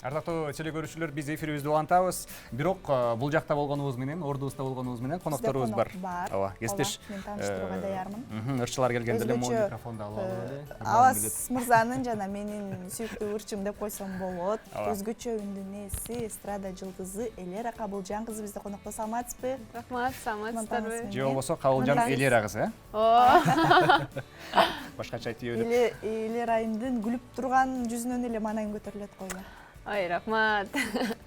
Ардактуу телекөрүүчүлөр, биз эфирибизди улантабыз. Бирок бул жакта болгонубуз менен, ордубузда болгонубуз менен конокторубуз бар. Ооба, кесиптеш. Мен тааныштырууга даярмын. Ырчылар келгенде эле могу микрофонду алып алалы. Аваз мырзанын жана менин сүйүктүү ырчым деп койсом болот. Өзгөчө үндүн ээси, эстрада жылдызы Элера Кабылжан кызы бизде конокто. Саламатсызбы? Рахмат, саламатсыздарбы? Же болбосо Кабылжан Элера кызы, Башкача айтып өйдүп. Элерайымдын күлүп турган жүзүнөн эле маанайым көтөрүлөт койгу. Ой, рахмат.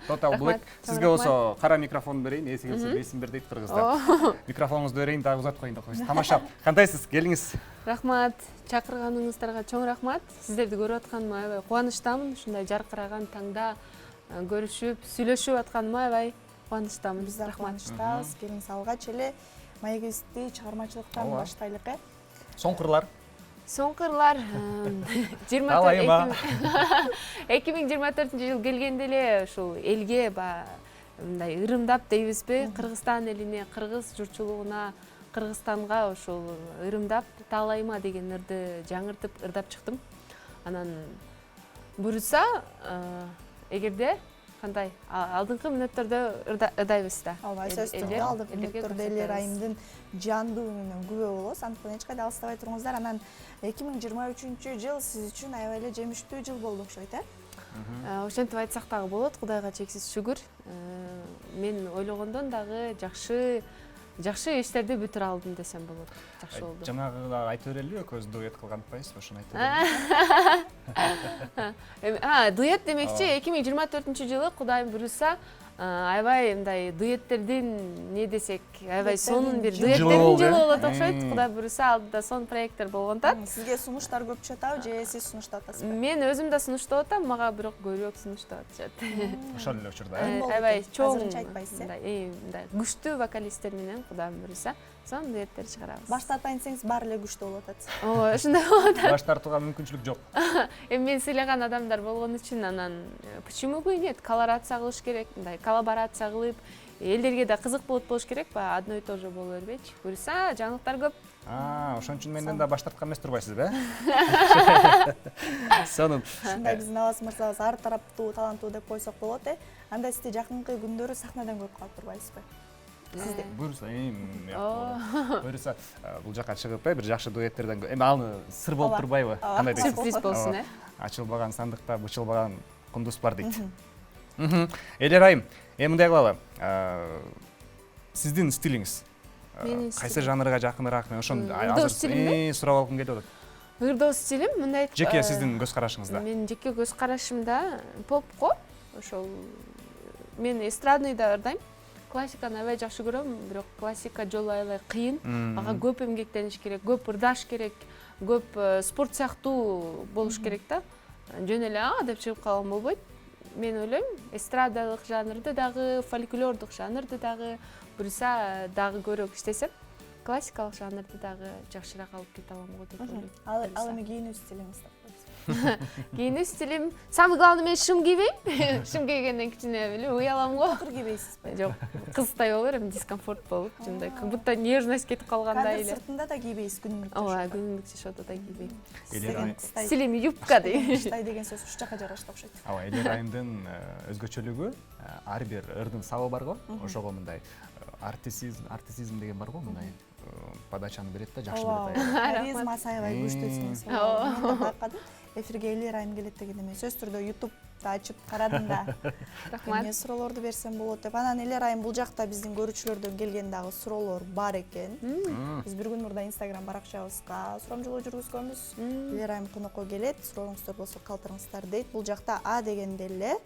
Total Black. Сизге болсо кара микрофон берейин, эси келсе бесин бер дейт кыргыздар. Микрофонуңузду берейин, дагы узатып коеюн деп койсуз. Тамаша. Кандайсыз? Келиңиз. Рахмат. Чакырганыңыздарга чоң рахмат. Сиздерди көрүп атканыма аябай кубанычтамын. Ушундай жаркыраган таңда көрүшүп, сүйлөшүп атканыма аябай кубанычтамын. Биз да кубанычтабыз. Келиңиз алгач эле маегибизди чыгармачылыктан баштайлык, Соңкырлар. Соңкырлар 2024 жыл келгенде эле ушул элге мындай ырымдап дейбизби, Кыргызстан элине, кыргыз журтчулугуна, Кыргызстанга ушул ырымдап таалайма деген ырды жаңыртып ырдап чыктым. Анан буюрса, эгерде кандай алдыңкы мүнөттөрдө ырдайбыз да. Ооба, сөзсүз түрдө алдыңкы мүнөттөрдө Элерайымдын жандуу үнүнөн күбө болобуз. Антип эч кайда алыстабай туруңуздар. Анан 2023 жыл сиз үчүн аябай эле жемиштүү жыл болду окшойт, Ошентип айтсак дагы болот, Кудайга чексиз шүгүр. Мен ойлогондон дагы жакшы иштерди бүтүрө алдым десем болот. Жакшы болду. Жанагы айтып берели, экөөбүз дуэт кылган атпайбызбы, ошону айтып берели. Дуэт демекчи 2024 жылы Кудайым буюрса, аябай мындай дуэттердин не десек, аябай сонун бир дуэттердин жылы болот окшойт. Кудай буюрса, алдыда сонун проекттер болгонтат. Сизге сунуштар көп түшөт абы, же сиз сунуштап атасызбы? Мен өзүм да сунуштап атам, мага бирок көбүрөөк сунуштап атышат. Ошол эле учурда. Аябай чоң, азырынча айтпайсыз, мындай күчтүү вокалисттер менен Кудайым буюрса, сонун дуэттер чыгарабыз. Баш тартайын десеңиз, баары эле күчтүү болуп атат. Ооба, ошондой болот. Баш тартууга мүмкүнчүлүк жок. Мен сыйлаган адамдар болгон үчүн анан почему бы нет, коллаборация кылыш керек, мындай коллаборация кылып, элдерге да кызык болуш керек, одно и то же боло бербейчи. Буюрса, жаңылыктар көп. Ошон үчүн менден да баш тарткан эмес турбайсызбы, Сонун. Ушундай биздин Аваз мырзабыз ар тараптуу, таланттуу деп койсок болот, Анда сизди жакынкы күндөрү сахнадан көрүп калып турбайсызбы? Сизди. Буюрса, буюрса, бул жака чыгып, бир жакшы дуэттерден, эми аны сыр болуп турбайбы? Кандай дейсиз? Сюрприз болсун, Ачылбаган сандыкта бычылбаган кундуз бар дейт. Элерайым, эми мындай кылалы. Сиздин стилиңиз кайсы жанрга жакыныраак? Мен ошону азыр сурап алгым келип атат. Ырдоо стилим мындай. Жеке сиздин көз карашыңызда. Менин жеке көз карашымда попко, ошол мен эстрадный да ырдайм. Классиканы аябай жакшы көрөм, бирок классика жолу аябай кыйын. Ага көп эмгектениш керек, көп ырдаш керек, көп спорт сыяктуу болуш керек да. Жөн эле деп чыгып калган болбойт. Мен ойлойм, эстрадалык жанрды дагы, фольклордук жанрды дагы, буюрса дагы көбүрөөк иштесем, классикалык жанрды дагы жакшыраак алып кете алам го деп ойлойм. Ал эми кийинүү стилиңиз деп коесуз. Кийинүү стилим, самый главный мен шым кийбейм. Шым кийгенден кичине биле уялам го. Кыр кийбейсизби? Жок, кыздай болуп берем, дискомфорт болуп, жындай, как будто нежность кетип калгандай эле. Концерт сыртында да кийбейсиз күнүмдүк. Ооба, күнүмдүк шотто да кийбейм. Стилим юбка дейм. Кыштай деген сөз уш жака жарашат окшойт. Ооба, Элерайымдын өзгөчөлүгү ар бир ырдын сабы бар го, ошого мындай артистизм деген бар го, мындай подачаны берет да, жакшы берет. Харизмасы аябай күчтүү десеңиз. Мен да байкадым. Эфирге Элерайым келет дегенде мен сөз түрдө YouTube'да ачып карадым да. Рахмат. Эмне суроолорду берсем болот деп. Анан Элерайым бул жакта биздин көрүүчүлөрдөн келген дагы суроолор бар экен. Биз бир күн мурда Instagram баракчабызга сурамжылоо жүргүзгөнбүз. Элерайым конокко келет, сурооңуздар болсо калтырыңыздар дейт. Бул жакта А дегенде эле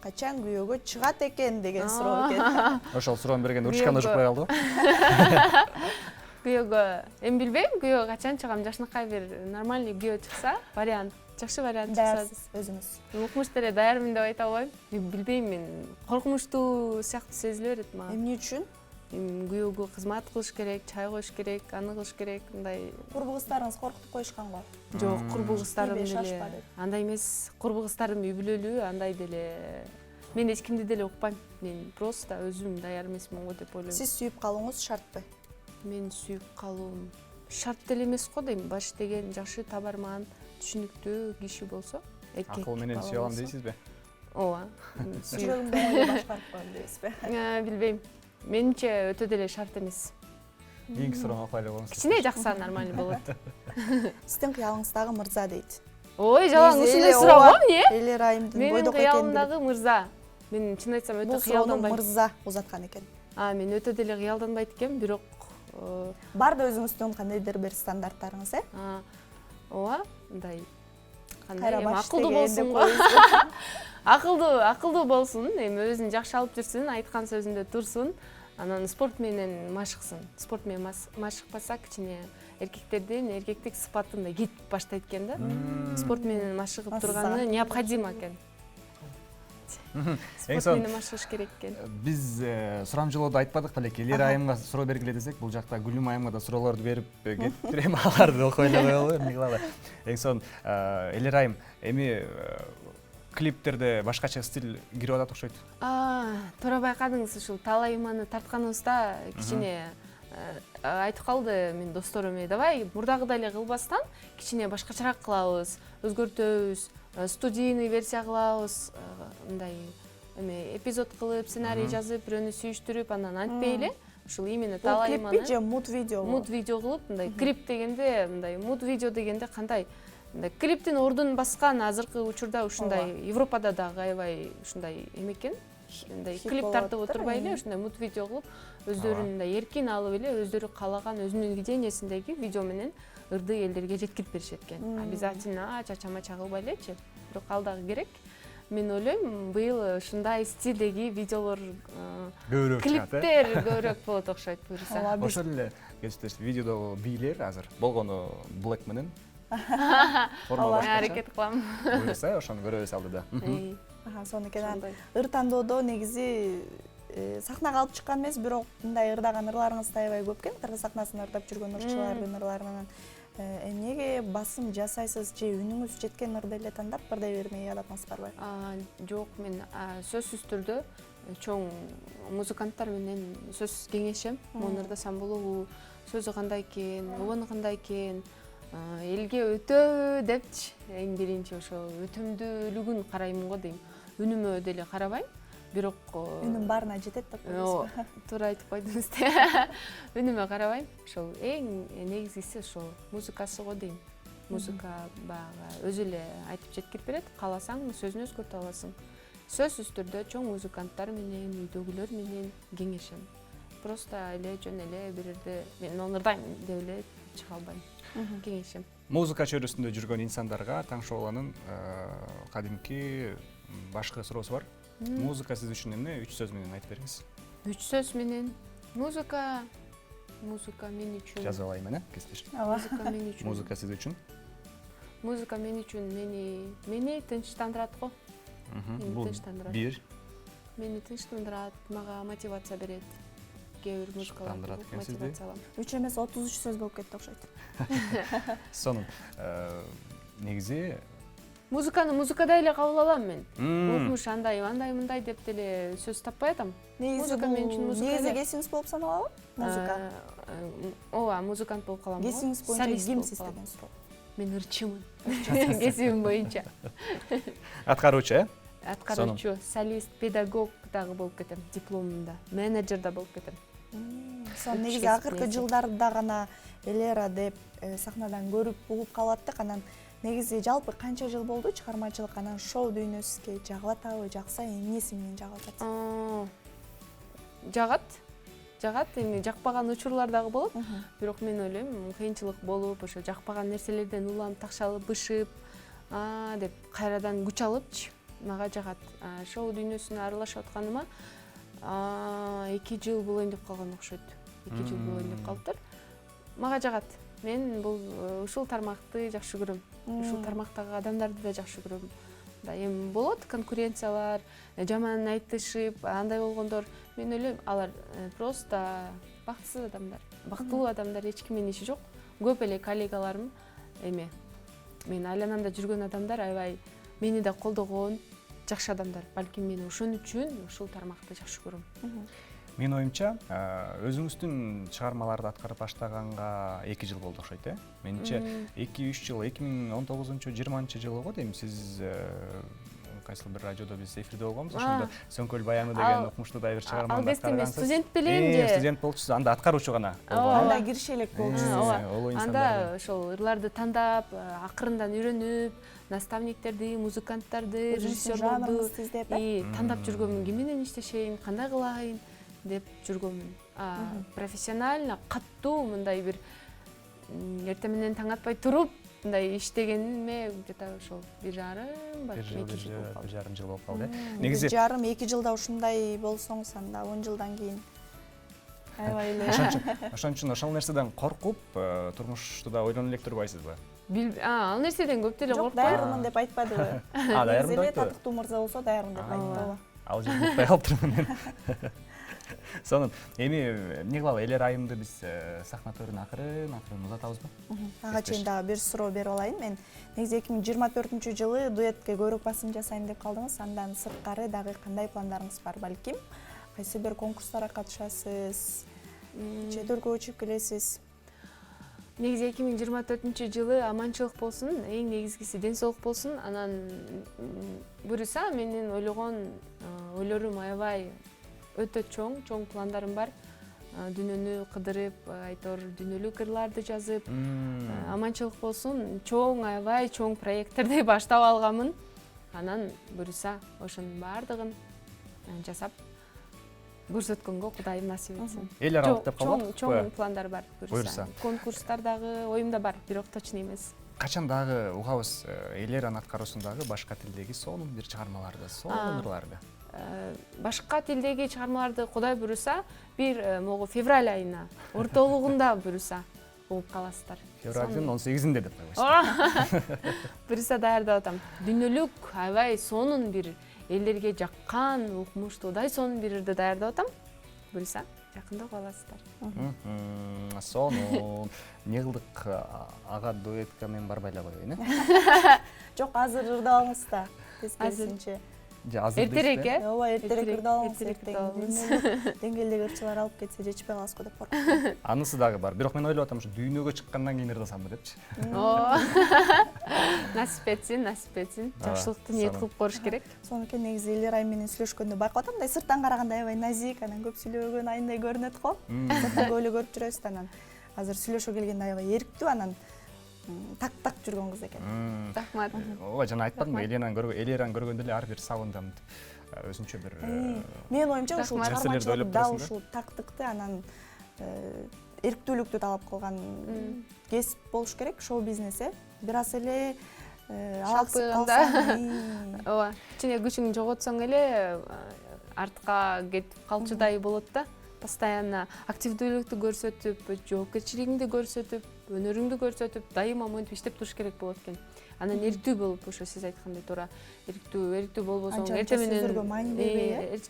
качан күйөөгө чыгат экен деген суроо экен. Ошол суроону бергенде урушкан ужукпай калдыбы? Күйөөгө эми билбейм, күйөөгө качан чыгам, жакшынакай бир нормальный күйөө чыкса, вариант, жакшы вариант чыкса. Өзүңүз. Укмуш деле даярмын деп айта албайм. Билбейм, мен коркунучтуу сыяктуу сезиле берет мага. Эмне үчүн? Күйөөгө кызмат кылыш керек, чай коюш керек, аны кылыш керек, мындай. Курбу кыздарыңыз коркутуп коюшкан го? Жок, курбу кыздарым деле. Андай эмес, курбу кыздарым үй бүлөлүү, андай деле. Мен эч кимди деле укпайм. Мен просто өзүм даяр эмесмин го деп ойлойм. Сиз сүйүп калууңуз шартпы? Мен сүйүп калуум шарт деле эмес го дейм. Баш деген жакшы табарман, түшүнүктүү киши болсо, эркек. Акыл менен сүйө алам дейсизби? ооба жүрөгүмдү оңой башкарып коем дейсизби? билбейм, менимче өтө деле шарт эмес. Эң суроо акыбай эле болсун. Кичине жакса нормально болот. Сиздин кыялыңыздагы мырза дейт. Ой, жалаң Негизи ушундай эле суроо ооба, го эмне? Элер айымдын Менин бойдок экендиги. кыялымдагы мырза. Мен чын айтсам өтө Бул суроону кыялданбайм. мырза узаткан экен. Мен өтө деле кыялданбайт экенмин, бирок Бар да өзүңүздүн кандайдыр бир стандарттарыңыз, ооба, мындай Кайра эми баш акылдуу деген болсун деп го. Акылдуу болсун, эми өзүн жакшы алып жүрсүн, айткан сөзүндө турсун. Анан спорт менен машыксын. Спорт менен машыкпаса кичине эркектердин эркектик сыпатындай кетип баштайт экен да. Спорт менен машыгып турганы необходимо экен. Спорт менен машыгыш керек экен. Биз сурамжылоодо айтпадык белек, Элер айымга суроо бергиле десек, бул жакта Гүлүм айымга да суроолорду берип кетиптир, эми аларды окуй эле коелу, эмне кылалы. Эң сонун Элер айым, эми клиптерде башкача стиль кирип атат окшойт. Туура байкадыңыз, ушул талайыманы тартканыбызда кичине айтып калды менин досторум, давай мурдагыдай эле кылбастан кичине башкачараак кылабыз, өзгөртөбүз, студийный версия кылабыз, мындай эми эпизод кылып, сценарий жазып, бирөөнү сүйүштүрүп, анан антпей эле ушул именно талайыманы клиппи же муд видео? Муд видео кылып, мындай клип дегенде, мындай муд видео дегенде кандай? Клиптин ордун баскан азыркы учурда ушундай Европада дагы аябай ушундай экен. Мындай клип тартып отурбай эле ушундай муд видео кылып, өздөрүн мындай эркин алып эле, өздөрү каалаган өзүнүн видениесиндеги видео менен ырды элдерге жеткирип беришет экен. Обязательно чача-мача кылбай элечи, бирок ал дагы керек. Мен ойлойм, быйыл ушундай стилдеги видеолор, клиптер көбүрөөк болот окшойт буюрса. Ошол эле кесиптеш видеодогу бийлер азыр болгону Black менен Аракет кылам. буюрса ошону көрөбүз алдыда. Сону экен. Ыр тандоодо негизи сахнага алып чыккан эмес, бирок мындай ырдаган ырларыңыз да аябай көп экен. Кыргыз сахнасында ырдап жүргөн ырчылардын ырларынан. Эмнеге басым жасайсыз же үнүңүз жеткен ырды эле тандап ырдай бермей атасыңыз барбы? Жок, мен сөзсүз түрдө чоң музыканттар менен сөзсүз кеңешем. Мону ырдасам болобу, сөзү кандай экен, убаны кандай экен, элге өтөбү депчи. Эң биринчи ошо өтөмдүүлүгүн карайм го дейм. Үнүмө деле карабайм. Бирок үнүм баарына жетет деп коесузбу? Туура айтып койдуңуз. Үнүмө карабайм. Ошол эң негизгиси ошол музыкасы го дейм. Музыка баягы өзү эле айтып жеткирип берет. Кааласаң сөзүн өзгөртө аласың. Сөзсүз түрдө чоң музыканттар менен, үйдөгүлөр менен кеңешем. Просто эле жөн эле бирерде мен мону ырдайм деп эле чыга албайм. Кеңешем. Музыка чөйрөсүндө жүргөн инсандарга Таңшооланын кадимки башкы суроосу бар. Музыка сиз үчүн эмне? 3 сөз менен айтып бериңиз. 3 сөз менен музыка мен үчүн. Жазып алайын, кесиптеш. Музыка мен үчүн. Музыка сиз үчүн? Музыка мен үчүн мени тынчтандырат го. Бул бир. Мени тынчтандырат, мага мотивация берет. Кээ бир музыкалар мотивация алам. 3 эмес 33 сөз болуп кетти окшойт. Сонун. Негизи музыканы музыкадай эле кабыл алам мен. Укмуш андай, мындай деп деле сөз таппай атам. Музыка мен үчүн музыка. Негизи кесиңиз болуп саналабы? Музыка. Ооба, музыкант болуп калам. Кесиңиз боюнча кимсиз деген суроо. Мен ырчымын. Кесибим боюнча. Аткаруучу, Аткаруучу, солист, педагог дагы болуп кетем дипломумда. Менеджер да болуп кетем. Сон негизи акыркы жылдарда гана Элера деп сахнадан көрүп угуп калып аттык. Анан негизи жалпы канча жыл болду чыгармачылык анан шоу дүйнөсүгө жагып атабы, жакса эмнеси менен жагып атат? Жагат, эми жакпаган учурлар дагы болот. Бирок мен ойлойм, кыйынчылык болуп, ошо жакпаган нерселерден улам такшалып, бышып, деп кайрадан күч алыпчы, мага жагат. Шоу дүйнөсүнө аралашып атканыма 2 жыл болоюн деп калган окшойт. 2 жыл болоюн деп калыптыр. Мага жагат. Мен бул ушул тармакты жакшы көрөм. Ушул тармактагы адамдарды да жакшы көрөм. Эми болот конкуренциялар, жаман айтышып, андай болгондор. Мен ойлойм, алар просто бактысыз адамдар. Бактылуу адамдар, эч кимдин иши жок. Көп эле коллегаларым эме мен айланамда жүргөн адамдар аябай мени да колдогон жакшы адамдар. Балким мен ошон үчүн ушул тармакты жакшы көрөм. Мен оюмча, өзүңүздүн чыгармаларды аткарып баштаганга 2 жыл болду окшойт, Менимче 2-3 жыл, 2019-20 жылы го дейм, сиз кайсыл бир радиодо биз эфирде болгонбуз, ошондо Сөңкөл баяны деген укмуштуу да бир чыгарманы ал кезде мен студент белем же. Студент болчусуз, анда аткаруучу гана. Анда киреше элек болчусуз. Ооба. Анда ошол ырларды тандап, акырындан үйрөнүп, наставниктерди, музыканттарды, режиссерлорду тандап жүргөмүн. Ким менен иштешейин, кандай кылайын деп жүргөмүн. Профессионально, каттуу мындай бир эртең менен таң атпай туруп, мындай иштегениме где-то ошол 1,5 жыл болуп калды. Негизи 1,5-2 жылда ушундай болсоңуз, анда 10 жылдан кийин аябай эле. Ошон үчүн ошол нерседен коркуп, турмушту да ойлоно элек турбайсызбы? Ал нерседен көп деле Жок, коркпойм. даярмын деп айтпадыбы. Даярмын деп айтты. Татыктуу мырза болсо даярмын деп айтты. Ал жерде утпай калыптырмын мен. Сонун, эми эмне кылалы, Элер айымды биз сахна төрүнө акырын узатабызбы? Ага чейин дагы бир суроо берип алайын. Мен негизи 2024-жылы дуэтке көбүрөөк басым жасайм деп калдыңыз. Андан сырткары дагы кандай пландарыңыз бар балким? Кайсы бир конкурстарга катышасыз? Чет өлкөгө чыгып келесиз? Негизи 2024-жылы аманчылык болсун, эң негизгиси ден соолук болсун. Анан буюрса менин ойлорум аябай өтө чоң пландарым бар. Дүйнөнү кыдырып, айтор дүйнөлүк ырларды жазып, аманчылык болсун, аябай чоң проекттерди баштап алганмын. Анан буюрса ошонун баардыгын жасап көрсөткөнгө Кудайым насип этсин. Эл аралык деп калдык. Чоң пландар бар буюрса. Конкурстар дагы оюмда бар, бирок точно эмес. Качан дагы угабыз Элеран аткаруусундагы башка тилдеги сонун бир чыгармаларды, сонун ырларды. Башка тилдеги чыгармаларды Кудай буюрса, бир могу февраль айына ортолугунда буюрса угуп каласыздар. Февралдын 18-inde деп койбойсузбу? Буюрса даярдап атам. Дүйнөлүк аябай сонун бир элдерге жаккан, укмуштуудай сонун бир ырды даярдап атам. Буюрса жакында угуп аласыздар. Сонун. Эмне кылдык, ага дуэтке мен барбай эле коеюн, Жок, азыр ырдап алыңыз да. Тескерисинче. Эртерээк, Ооба, эртерээк ырдап алыңыз. Деңгээлдеги ырчылар алып кетсе жетишпей каласыз го деп коркуп. Анысы дагы бар. Бирок мен ойлоп атам, ушу дүйнөгө чыккандан кийин ырдасамбы депчи. Насип этсин. Жакшылыкты ниет кылып коруш керек. Сонун экен, негизи Элер айым менен сүйлөшкөндө байкап атам, мындай сырттан караганда аябай назик, анан көп сүйлөгөн айындай көрүнөт го. Сырттан көп эле көрүп жүрөсүз, анан азыр сүйлөшө келгенде аябай эрктүү, анан так жүргөн кыз экен. Рахмат. Ооба, жана айтпадымбы, Элеран көргөндө эле ар бир сагындым өзүнчө бир. Менин оюмча ушул чыгармачылык да ушул тактыкты, анан эрктүүлүктү талап кылган кесип болуш керек, шоу бизнеси. Бир аз эле алаксып калсаң, ооба, кичине күчүңдү жоготсоң эле артка кетип калчудай болот да. Постоянно активдүүлүктү көрсөтүп, жоопкерчилигиңди көрсөтүп, өнөрүңдү көрсөтүп, дайыма монтип иштеп туруш керек болот экен. Анан эрктүү болуп, ошо сиз айткандай туура, эрктүү болбосоң, эртең менен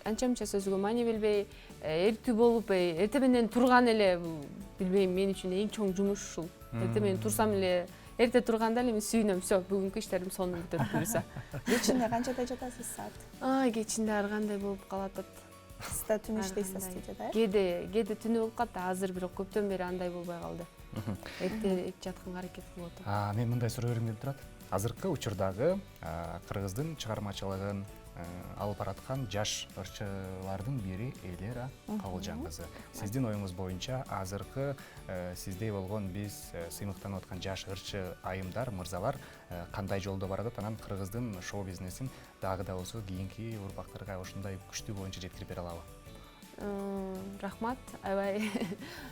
анча-мынча сөзгө маани бербей, эрктүү болуп, эртең менен турган эле, билбейм, мен үчүн эң чоң жумуш ушул. Эртең менен турсам эле, эрте турганда эле мен сүйүнөм, всё, бүгүнкү иштерим сонун бүтөт буюрса. Кечинде канчада жатасыз саат? Кечинде ар кандай болуп калат. Сиз да түн иштейсиз студияда, Кээде түнү болуп калат, азыр бирок көптөн бери андай болбой калды. Эрте жатканга аракет кылып атам. Мен мындай суроо бергим келип турат. Азыркы учурдагы кыргыздын чыгармачылыгын алып бараткан жаш ырчылардын бири Элера Кабылжан кызы. Сиздин оюңуз боюнча азыркы сиздей болгон биз сыймыктанып аткан жаш ырчы айымдар, мырзалар кандай жолдо баратат, анан кыргыздын шоу бизнесин дагы да болсо кийинки урпактарга ушундай күчтүү боюнча жеткирип бере алабы? Рахмат, аябай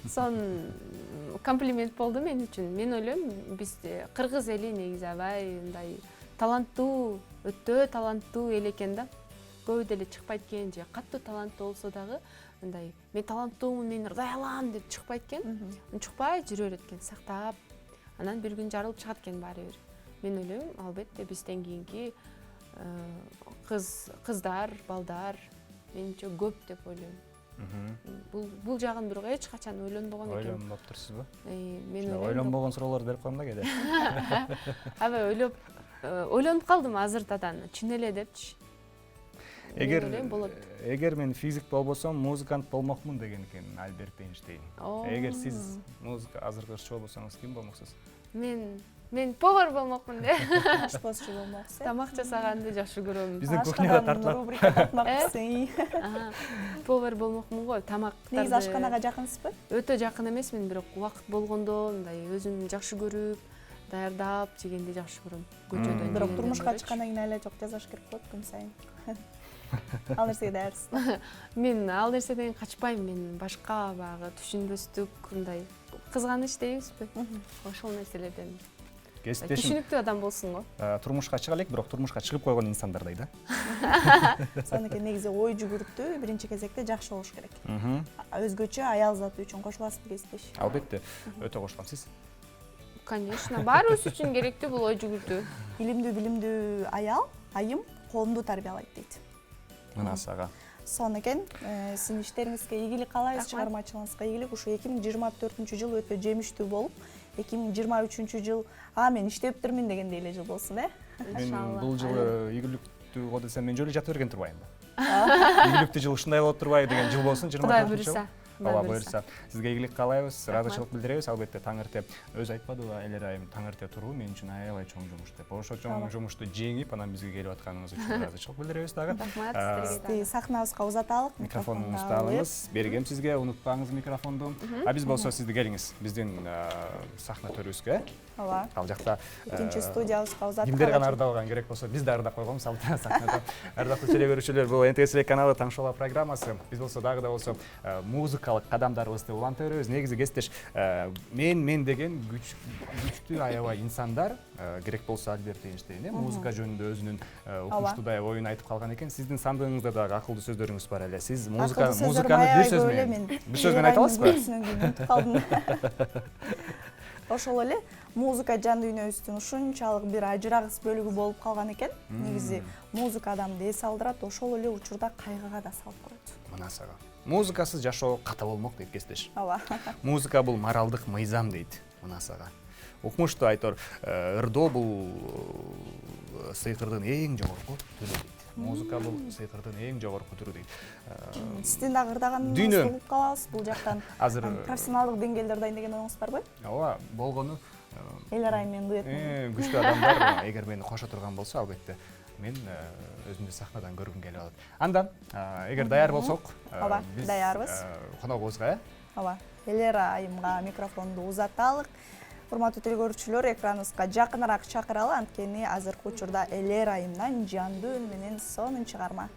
сонун комплимент болду мен үчүн. Мен ойлойм, биз кыргыз эли негизи аябай мындай таланттуу, өтө таланттуу эл экен да. Көбү деле чыкпайт экен, же катуу таланттуу болсо дагы мындай мен таланттуумун, мен ырдай алам деп чыкпайт экен. Чыкпай жүрө берет экен, сактап. Анан бир күн жарылып чыгат экен баары бир. Мен ойлойм, албетте бизден кийинки кыздар, балдар менимче көп деп ойлойм. Бул жагын бирок эч качан ойлонбогон экен. Ойлонуп турсузбу? Мен ойлонбогон суроолорду берип коем да кээде. Аябай ойлонуп калдым азыртадан, чын эле депчи. Эгер мен физик болбосом, музыкант болмокмун деген экен Альберт Эйнштейн. Эгер сиз музыка азыркы ырчы болбосоңуз ким болмоксуз? Мен Мен повар болмокмун де. ашпазчы болмоксуз. Тамак жасаганды жакшы көрөм. Биздин кухняда тартылат. Рубрика тартмакчысың. Повар болмокмун го, тамактарды. Негизи ашканага жакынсызбы? Өтө жакын эмесмин, бирок убакыт болгондо мындай өзүм жакшы көрүп, даярдап жегенди жакшы көрөм. Көчөдөн. Бирок турмушка чыккандан кийин эле жок жасаш керек болот күн сайын. Ал нерсеге даярсызбы? Мен ал нерседен качпайм, мен башка баягы түшүнбөстүк мындай кызганыч дейбизби? Ошол нерселерден. Кесиптешим Түшүнүктүү адам болсун го. турмушка чыга элек, бирок турмушка чыгып койгон инсандырдай да. Сонуки негизи ой жүгүртүү биринчи кезекте жакшы болуш керек. Өзгөчө аял заты үчүн кошуласызбы кесиптеш? Албетте, өтө кошулам. Сиз? Конечно, баарыбыз үчүн керектүү бул ой жүгүртүү. Илимдүү билимдүү аял, айым коомду тарбиялайт дейт. Мына сага. Сонун экен, сиздин иштериңизге ийгилик каалайбыз, Рахмат. чыгармачылыгыңызга ийгилик. Ушу 2024-жыл өтө жемиштүү болуп, 2023-жыл мен иштептирмин дегендей эле жыл болсун, Мен бул жылы ийгиликтүү го десем, мен жолу жата берген турбаймбы? Ийгиликтүү жыл ушундай болот турбайбы деген жыл болсун, 24-жыл. Кудай буйруса. Ооба, буйруса. Сизге ийгилик каалайбыз, ыраазычылык билдиребиз. Албетте таң эрте өзү айтпадыбы, Элер айым таң эрте туруу мен үчүн аябай чоң жумуш деп. Ошо чоң жумушту жеңип, анан бизге келип атканыңыз үчүн ыраазычылык билдиребиз дагы. Рахмат Сизди сиздерге. сахнабызга узаталык, Микрофонуңузду алыңыз, бергем сизге, унутпаңыз микрофонду. Биз болсо сизди келиңиз биздин сахна төрүбүзгө. Ооба. Ал жакта Экинчи студиябызга узатып. кимдер гана ырдалган керек болсо, биз да ырдап койгонбуз алты сахнада. Ардактуу теле көрүүчүлөр, бул НТС телеканалы Таң шоу программасы. Биз болсо дагы да болсо музыкалык кадамдарыбызды уланта беребиз. Негизи кесиптеш, мен деген күчтүү аябай инсандар керек болсо Альберт Эйнштейн музыка жөнүндө өзүнүн укмуштуудай оюн айтып калган экен. Сиздин сандыгыңызда дагы акылдуу сөздөрүңүз бар эле. Сиз музыканы бир сөз менен айта аласызбы? Ошол эле музыка жан дүйнөбүздүн ушунчалык бир ажырагыс бөлүгү болуп калган экен. Негизи музыка адамды эс алдырат, ошол эле учурда кайгыга да салып коет. Мына сага. Музыкасыз жашоо ката болмок дейт кесиптеш. Ооба. Музыка бул моралдык мыйзам дейт. Мына сага. Укмуштуу айтор, ырдоо бул сыйкырдын эң жогорку түрү дейт. Музыка бул сыйкырдын эң жогорку түрү дейт. Сиздин дагы ырдаганыңызды угуп калабыз. Бул жактан Азыр профессионалдык деңгээлде ырдайын деген оюңуз барбы? ооба, болгону Элер айым менен дуэт. күчтүү адамдар эгер мени кошо турган болсо, албетте мен өзүмдү сахнадан көргүм келип алат. Андан эгер даяр болсок, Ооба, даярбыз. Коногубузга Ооба, Элер айымга микрофонду узаталык. Урматтуу теле көрүүчүлөр, экраныбызга жакыныраак чакыралы, анткени азыркы учурда Элер айымдан жандуу үн менен сонун чыгарма